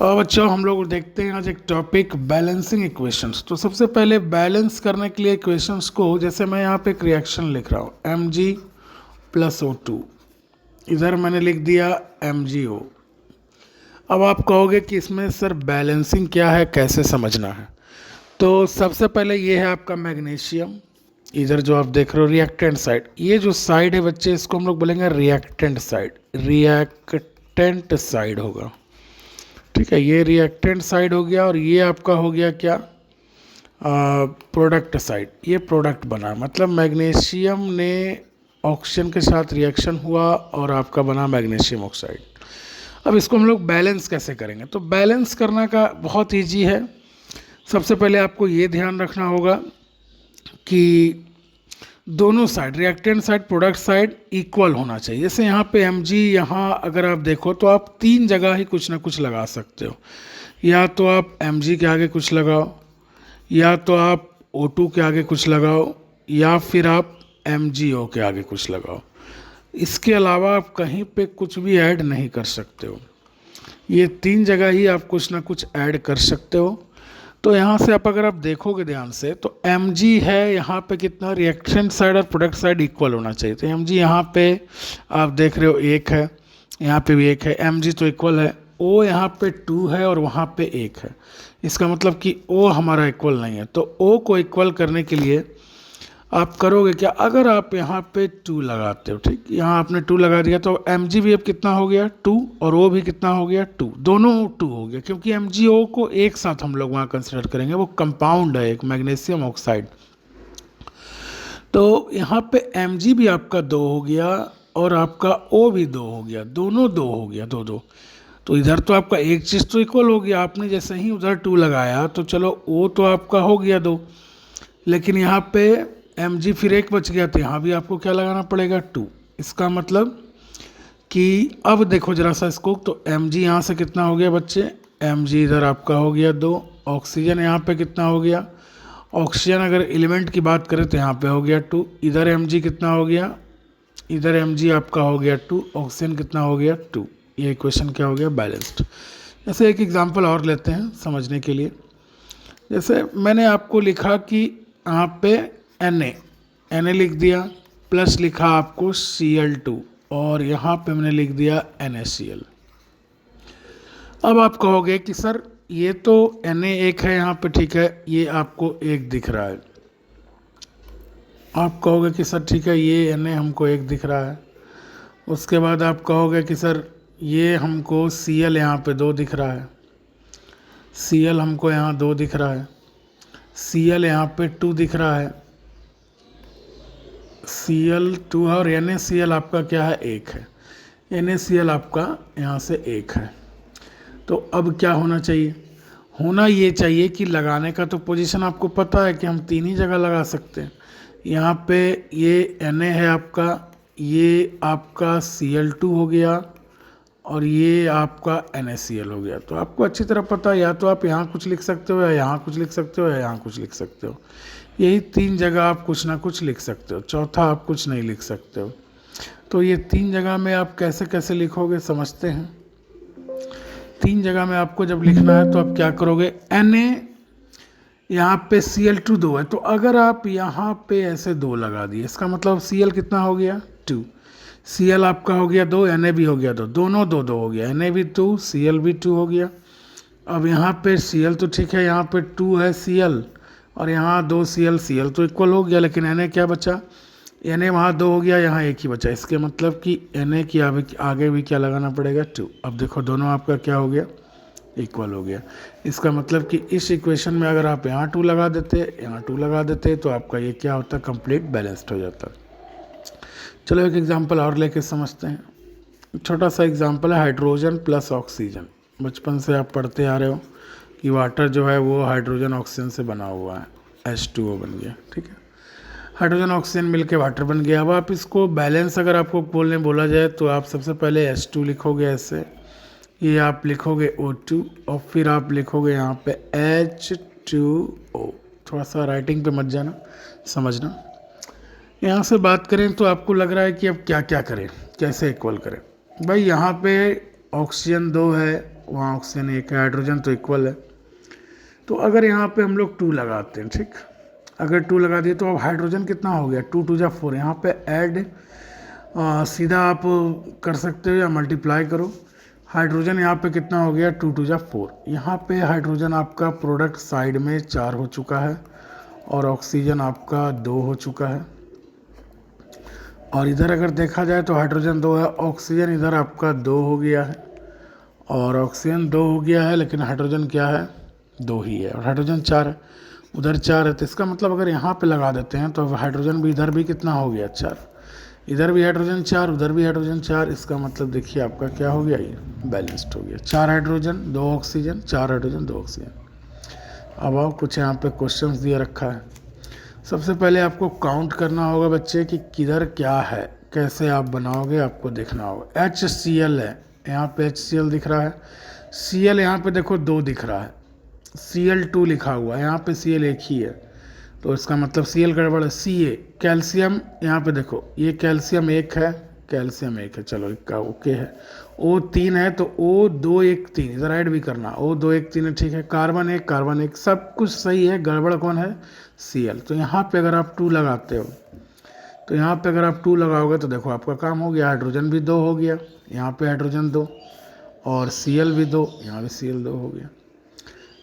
और बच्चों हम लोग देखते हैं आज एक टॉपिक बैलेंसिंग इक्वेशंस। तो सबसे पहले बैलेंस करने के लिए इक्वेशंस को, जैसे मैं यहाँ पे एक रिएक्शन लिख रहा हूँ Mg प्लस O2, इधर मैंने लिख दिया MgO। अब आप कहोगे कि इसमें सर बैलेंसिंग क्या है, कैसे समझना है। तो सबसे पहले ये है आपका मैग्नीशियम, इधर जो आप देख रहे हो रिएक्टेंट साइड, ये जो साइड है बच्चे इसको हम लोग बोलेंगे रिएक्टेंट साइड, रिएक्टेंट साइड होगा। ठीक है, ये रिएक्टेंट साइड हो गया और ये आपका हो गया क्या, प्रोडक्ट साइड। ये प्रोडक्ट बना, मतलब मैग्नीशियम ने ऑक्सीजन के साथ रिएक्शन हुआ और आपका बना मैग्नीशियम ऑक्साइड। अब इसको हम लोग बैलेंस कैसे करेंगे, तो बैलेंस करना का बहुत ईजी है। सबसे पहले आपको ये ध्यान रखना होगा कि दोनों side, reactant side product side, equal होना चाहिए। जैसे यहाँ पे Mg, यहाँ अगर आप देखो तो आप तीन जगह ही कुछ ना कुछ लगा सकते हो। या तो आप Mg के आगे कुछ लगाओ, या तो आप O2 के आगे कुछ लगाओ, या फिर आप MgO के आगे कुछ लगाओ। इसके अलावा आप कहीं पे कुछ भी ऐड नहीं कर सकते हो। ये तीन जगह ही आप कुछ ना कुछ ऐड कर सकते हो। तो यहाँ से आप अगर आप देखोगे ध्यान से तो Mg है यहाँ पे कितना, रिएक्शन साइड और प्रोडक्ट साइड इक्वल होना चाहिए। तो Mg यहाँ पे आप देख रहे हो एक है, यहाँ पे भी एक है, Mg तो इक्वल है। O यहाँ पे 2 है और वहाँ पे एक है, इसका मतलब कि O हमारा इक्वल नहीं है। तो O को इक्वल करने के लिए आप करोगे क्या, अगर आप यहाँ पे 2 लगाते हो, ठीक, यहाँ आपने 2 लगा दिया तो Mg भी अब कितना हो गया 2 और O भी कितना हो गया 2, दोनों 2 हो गया, क्योंकि MgO को एक साथ हम लोग वहाँ कंसिडर करेंगे, वो कंपाउंड है एक मैग्नीशियम ऑक्साइड। तो यहाँ पे Mg भी आपका 2 हो गया और आपका O भी 2 हो गया, दोनों 2 हो गया, 2 2। तो इधर तो आपका एक चीज़ तो इक्वल हो गया, आपने जैसे ही उधर 2 लगाया तो चलो O तो आपका हो गया 2, लेकिन यहाँ पे Mg फिर एक बच गया, तो यहाँ भी आपको क्या लगाना पड़ेगा 2। इसका मतलब कि अब देखो जरा सा इसको, तो Mg यहाँ से कितना हो गया बच्चे, Mg इधर आपका हो गया 2, ऑक्सीजन यहाँ पे कितना हो गया, ऑक्सीजन अगर एलिमेंट की बात करें तो यहाँ पे हो गया 2, इधर Mg कितना हो गया, इधर Mg आपका हो गया 2, ऑक्सीजन कितना हो गया 2। ये इक्वेशन क्या हो गया, बैलेंस्ड। जैसे एक एग्जांपल और लेते हैं समझने के लिए। जैसे मैंने आपको लिखा कि यहाँ पे Na लिख दिया, प्लस लिखा आपको Cl2 और यहाँ पे मैंने लिख दिया NaCl। अब आप कहोगे कि सर ये तो Na एक है यहाँ पे, ठीक है, ये आपको एक दिख रहा है। आप कहोगे कि सर ठीक है ये Na हमको एक दिख रहा है। उसके बाद आप कहोगे कि सर ये हमको Cl यहाँ पे 2 दिख रहा है, Cl हमको यहाँ 2 दिख रहा है, Cl यहाँ पे 2 दिख रहा है, Cl2 है और NaCl आपका क्या है, एक है, NaCl आपका यहाँ से एक है। तो अब क्या होना चाहिए, होना ये चाहिए कि लगाने का तो पोजीशन आपको पता है कि हम 3 ही जगह लगा सकते हैं। यहाँ पे ये Na है आपका, ये आपका Cl2 हो गया और ये आपका NaCl हो गया। तो आपको अच्छी तरह पता है, या तो आप यहाँ कुछ लिख सकते हो, या यहाँ कुछ लिख सकते हो, या यहाँ कुछ लिख सकते हो। यही 3 जगह आप कुछ ना कुछ लिख सकते हो, चौथा आप कुछ नहीं लिख सकते हो। तो ये 3 जगह में आप कैसे कैसे लिखोगे समझते हैं। 3 जगह में आपको जब लिखना है तो आप क्या करोगे, Na यहाँ पे Cl2 2 है, तो अगर आप यहाँ पे ऐसे 2 लगा दिए, इसका मतलब Cl कितना हो गया 2, Cl आपका हो गया 2, Na भी हो गया 2, दोनों 2 2 हो गया, Na भी 2 Cl भी 2 हो गया। अब यहाँ पे Cl तो ठीक है, यहाँ पे 2 है Cl और यहाँ 2 Cl तो इक्वल हो गया, लेकिन Na क्या बचा, Na वहाँ 2 हो गया, यहाँ एक ही बचा। इसके मतलब कि Na की आगे भी क्या लगाना पड़ेगा 2। अब देखो दोनों आपका क्या हो गया, इक्वल हो गया। इसका मतलब कि इस इक्वेशन में अगर आप यहाँ 2 लगा देते, यहाँ 2 लगा देते, तो आपका ये क्या होता, कंप्लीट बैलेंस्ड हो जाता। चलो एक एग्जांपल और लेके समझते हैं। छोटा सा एग्जांपल है हाइड्रोजन प्लस ऑक्सीजन। बचपन से आप पढ़ते आ रहे हो कि वाटर जो है वो हाइड्रोजन ऑक्सीजन से बना हुआ है, H2O बन गया, ठीक है, हाइड्रोजन ऑक्सीजन मिलके वाटर बन गया। अब आप इसको बैलेंस अगर आपको बोला जाए तो आप सबसे पहले H2 लिखोगे ऐसे, ये आप लिखोगे O2 और फिर आप लिखोगे यहाँ पे H2O। थोड़ा सा राइटिंग पे मत जाना, समझना। यहाँ से बात करें तो आपको लग रहा है कि अब क्या क्या करें, कैसे इक्वल करें। भाई यहाँ पे ऑक्सीजन 2 है, वहाँ ऑक्सीजन 1 है, हाइड्रोजन तो इक्वल है। तो अगर यहाँ पे हम लोग 2 लगाते हैं, ठीक, अगर 2 लगा दिए तो अब हाइड्रोजन कितना हो गया, 2 2 जा 4, यहाँ पे ऐड सीधा आप कर सकते हो या मल्टीप्लाई करो। हाइड्रोजन यहाँ पे कितना हो गया, 2 2 जा 4, यहाँ पे हाइड्रोजन आपका प्रोडक्ट साइड में 4 हो चुका है और ऑक्सीजन आपका 2 हो चुका है। और इधर अगर देखा जाए तो हाइड्रोजन 2 है, ऑक्सीजन इधर आपका 2 हो गया है और ऑक्सीजन 2 हो गया है, लेकिन हाइड्रोजन क्या है, 2 ही है और हाइड्रोजन 4 है, उधर 4 है। तो इसका मतलब अगर यहाँ पे लगा देते हैं तो हाइड्रोजन भी इधर भी कितना हो गया, 4, इधर भी हाइड्रोजन 4, उधर भी हाइड्रोजन 4। इसका मतलब देखिए आपका क्या हो गया, ये बैलेंस्ड हो गया, 4 हाइड्रोजन 2 ऑक्सीजन, 4 हाइड्रोजन 2 ऑक्सीजन। अब आप कुछ यहाँ पे क्वेश्चंस दिए रखा है। सबसे पहले आपको काउंट करना होगा बच्चे कि किधर क्या है, कैसे आप बनाओगे, आपको देखना होगा। HCl है, यहाँ पे HCl दिख रहा है, Cl यहाँ पे देखो 2 दिख रहा है, Cl2 लिखा हुआ है, यहाँ पे Cl एक ही है, तो इसका मतलब Cl गड़बड़ है। Ca कैल्शियम, यहाँ पे देखो ये कैल्शियम 1 है, कैल्शियम 1 है, चलो इसका ओके है। O3 है तो O2 1 3 इधर ऐड भी करना, O2 1 3 है, ठीक है। कार्बन 1 कार्बन 1 सब कुछ सही है, गड़बड़ कौन है, Cl। तो यहाँ पे अगर आप 2 लगाते हो तो यहाँ पे अगर आप 2 लगाओगे तो देखो आपका काम हो गया, हाइड्रोजन भी 2 हो गया, यहाँ पे हाइड्रोजन 2 और Cl भी 2, यहाँ भी Cl 2 हो गया।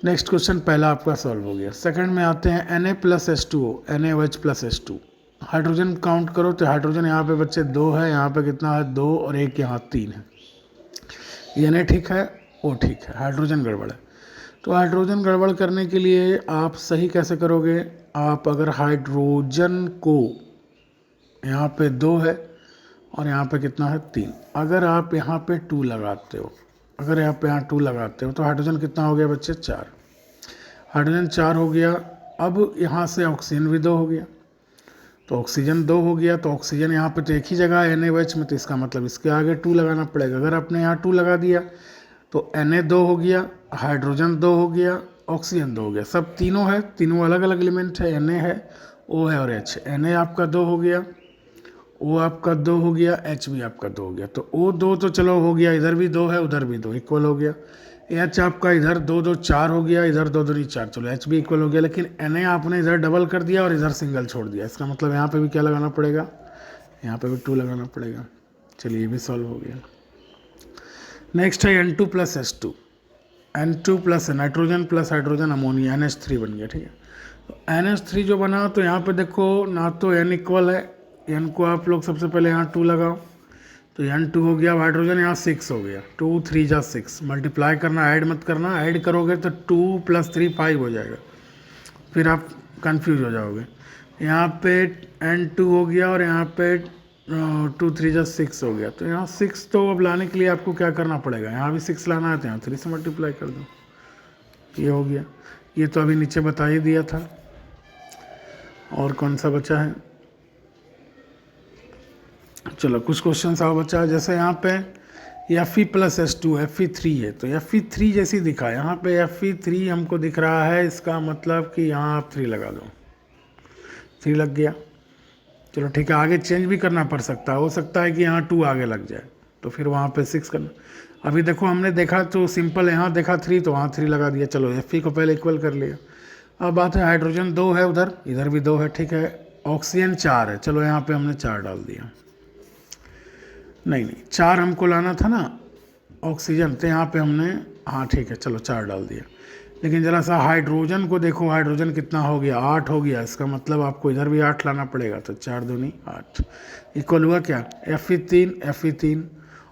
नेक्स्ट क्वेश्चन पहला आपका सॉल्व हो गया। सेकंड में आते हैं Na+H2O, NaOH+H2। हाइड्रोजन काउंट करो तो हाइड्रोजन यहाँ पे बच्चे 2 है, यहाँ पे कितना है, 2 और 1 यहाँ 3 है। ये Na ठीक है, O ठीक है, हाइड्रोजन गड़बड़ है। तो हाइड्रोजन गड़बड़ करने के लिए आप सही कैसे करोगे, आप अगर हाइड्रोजन को यहाँ पे 2 है और यहाँ पे कितना है, 3, अगर आप यहाँ पे 2 लगाते हो, अगर आप यहाँ 2 लगाते हो तो हाइड्रोजन कितना हो गया बच्चे, 4, हाइड्रोजन 4 हो गया। अब यहाँ से ऑक्सीजन भी 2 हो गया, तो ऑक्सीजन 2 हो गया, तो ऑक्सीजन यहाँ पे तो एक ही जगह है NaOH में, तो इसका मतलब इसके आगे 2 लगाना पड़ेगा। अगर आपने यहाँ 2 लगा दिया तो Na 2 हो गया, हाइड्रोजन 2 हो गया, ऑक्सीजन 2 हो गया, सब तीनों है, तीनों अलग अलग एलिमेंट है, Na है, O है और H। Na आपका 2 हो गया, O आपका 2 हो गया, H भी आपका 2 हो गया, तो O 2 तो चलो हो गया, इधर भी 2 है उधर भी 2, इक्वल हो गया। H आपका इधर 2 2 4 हो गया, इधर 2 2 नहीं 4, चलो H भी इक्वल हो गया। लेकिन Na आपने इधर डबल कर दिया और इधर सिंगल छोड़ दिया, इसका मतलब यहाँ पे भी क्या लगाना पड़ेगा, यहाँ पे भी 2 लगाना पड़ेगा। चलिए ये भी सॉल्व हो गया। नेक्स्ट है N2+H2, N2 plus nitrogen plus hydrogen ammonia, NH3 बन गया, ठीक है। तो NH3 जो बना तो यहाँ पे देखो ना तो N इक्वल है, N को आप लोग सबसे पहले यहाँ 2 लगाओ तो N2 हो गया, हाइड्रोजन यहाँ 6 हो गया, 2 3 जा 6, मल्टीप्लाई करना, ऐड मत करना, ऐड करोगे तो 2 + 3 5 हो जाएगा, फिर आप कंफ्यूज हो जाओगे। यहाँ पे N2 हो गया और यहाँ पे 2 3 जा 6 हो गया, तो यहाँ 6 तो अब लाने के लिए आपको क्या करना पड़ेगा, यहाँ भी 6 लाना है तो यहाँ 3 से मल्टीप्लाई कर दो, ये हो गया। ये तो अभी नीचे बता ही दिया था। और कौन सा बचा है, चलो कुछ क्वेश्चन और बचा है, जैसे यहाँ पे Fe+H2 Fe3 है, तो Fe3 जैसी दिखा, यहाँ पे Fe3 हमको दिख रहा है, इसका मतलब कि यहाँ आप 3 लगा दो, 3 लग गया, चलो ठीक है। आगे चेंज भी करना पड़ सकता है, हो सकता है कि यहाँ 2 आगे लग जाए, तो फिर वहाँ पे 6 करना। अभी देखो हमने देखा तो सिंपल, यहाँ देखा 3 तो वहाँ 3 लगा दिया, चलो Fe को पहले इक्वल कर लिया। अब बात है हाइड्रोजन 2 है उधर, इधर भी 2 है, ठीक है। ऑक्सीजन 4 है, चलो यहाँ पे हमने 4 डाल दिया, नहीं 4 हमको लाना था ना ऑक्सीजन, तो यहाँ पे हमने, हाँ ठीक है चलो 4 डाल दिया। लेकिन ज़रा सा हाइड्रोजन को देखो, हाइड्रोजन कितना हो गया, 8 हो गया, इसका मतलब आपको इधर भी 8 लाना पड़ेगा, तो 4 दूनी 8 इक्वल हुआ क्या, Fe3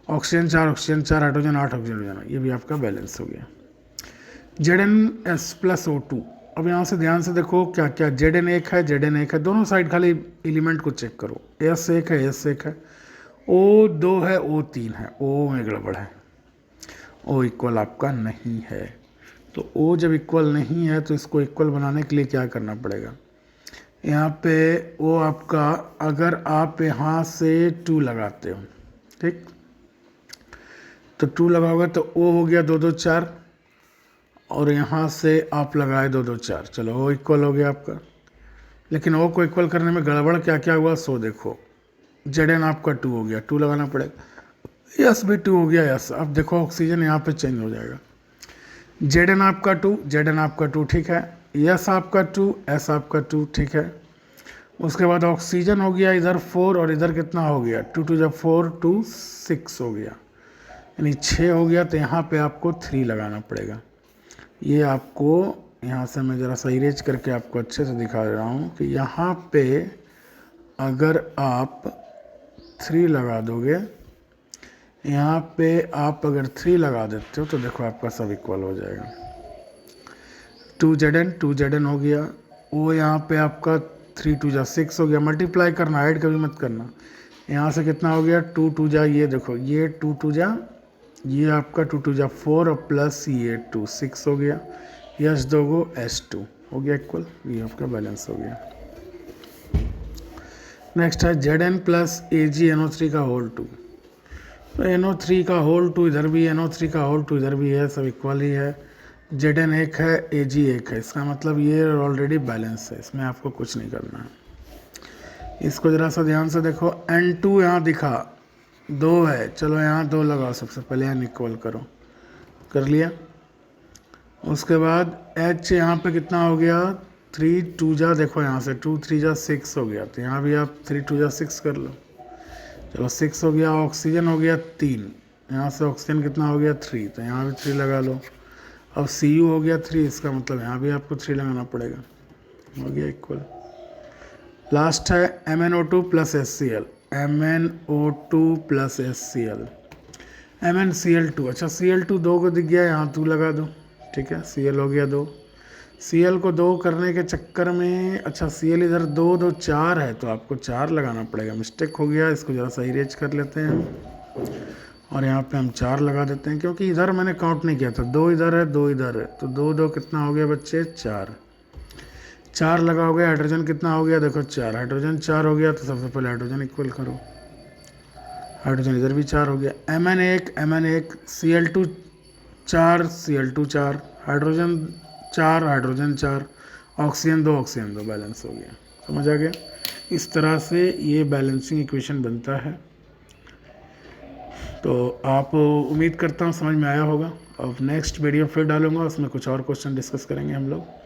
ऑक्सीजन 4 हाइड्रोजन 8 ऑक्सीजन, ये भी आपका बैलेंस हो गया। Zn+O2, अब यहाँ से ध्यान से देखो क्या क्या, Zn 1 है, Zn 1 है, दोनों साइड खाली एलिमेंट को चेक करो, S 1 है, S 1 है, O 2 है, O 3 है, O में गड़बड़ है, O इक्वल आपका नहीं है। तो O जब इक्वल नहीं है तो इसको इक्वल बनाने के लिए क्या करना पड़ेगा, यहाँ पे O आपका, अगर आप यहाँ से 2 लगाते हो, ठीक, तो 2 लगाओगे तो O हो गया 2 2 4, और यहाँ से आप लगाए 2 2 4, चलो O इक्वल हो गया आपका। लेकिन O को इक्वल करने में गड़बड़ क्या क्या हुआ, सो देखो Zn आपका 2 हो गया, 2 लगाना पड़ेगा, यस भी 2 हो गया, यस। अब देखो ऑक्सीजन यहाँ पे चेंज हो जाएगा। Zn आपका 2, Zn आपका 2, ठीक है। यस आपका 2, एस आपका 2, ठीक है। उसके बाद ऑक्सीजन हो गया इधर 4 और इधर कितना हो गया, 2 2 जब 4 2 6 हो गया, यानी 6 हो गया। तो यहाँ पे आपको 3 लगाना पड़ेगा। ये आपको यहाँ से मैं ज़रा सा इरेज करके आपको अच्छे से दिखा रहा हूँ कि यहाँ पे अगर आप 3 लगा दोगे, यहाँ पे आप अगर 3 लगा देते हो तो देखो आपका सब इक्वल हो जाएगा। 2Zn हो गया, वो यहाँ पे आपका 3 2 जा 6 हो गया। मल्टीप्लाई करना, ऐड कभी मत करना। यहाँ से कितना हो गया, 2 2 जा, ये देखो ये 2 2 जा, ये आपका 2 2 जा 4 और प्लस ये 2 6 हो गया। यस दोगो S2 हो गया इक्वल, ये आपका बैलेंस हो गया। नेक्स्ट है Zn प्लस AgNO3 का होल 2। तो NO3 का होल 2 इधर भी, NO3 का होल 2 इधर भी है, सब इक्वल ही है। Zn 1 है, Ag 1 है, इसका मतलब ये ऑलरेडी बैलेंस है, इसमें आपको कुछ नहीं करना है। इसको ज़रा सा ध्यान से देखो, N2 यहाँ दिखा 2 है, चलो यहाँ 2 लगाओ, सबसे पहले यहाँ इक्वल करो, कर लिया। उसके बाद H यहाँ पे कितना हो गया, 3 2 जा, देखो यहाँ से 2 3 जा 6 हो गया, तो यहाँ भी आप 3 2 जा 6 कर लो, चलो 6 हो गया। ऑक्सीजन हो गया 3, यहाँ से ऑक्सीजन कितना हो गया 3, तो यहाँ भी 3 लगा लो। अब Cu हो गया 3, इसका मतलब यहाँ भी आपको 3 लगाना पड़ेगा, हो गया इक्वल। लास्ट है MnO2 plus HCl, MnO2 plus HCl, MnCl2। अच्छा Cl2 2 को दिख गया, यहाँ 2 लगा दो, ठीक है। Cl हो गया 2, Cl को 2 करने के चक्कर में, अच्छा Cl इधर 2 2 4 है, तो आपको 4 लगाना पड़ेगा, मिस्टेक हो गया। इसको ज़रा सा इरेज कर लेते हैं हम, और यहाँ पे हम 4 लगा देते हैं, क्योंकि इधर मैंने काउंट नहीं किया था, 2 इधर है 2 इधर है, तो 2 2 कितना हो गया बच्चे, 4 4 लगाओगे। हाइड्रोजन कितना हो गया, देखो 4, हाइड्रोजन 4 हो गया, तो सबसे पहले हाइड्रोजन इक्वल करो, हाइड्रोजन इधर भी 4 हो गया। Mn1 Cl2 4 Cl2 4, hydrogen 4 hydrogen 4, oxygen 2 balance हो गया। समझ आ गया? इस तरह से ये बैलेंसिंग इक्वेशन बनता है। तो आप, उम्मीद करता हूँ समझ में आया होगा। अब नेक्स्ट वीडियो फिर डालूंगा, उसमें कुछ और क्वेश्चन डिस्कस करेंगे हम लोग।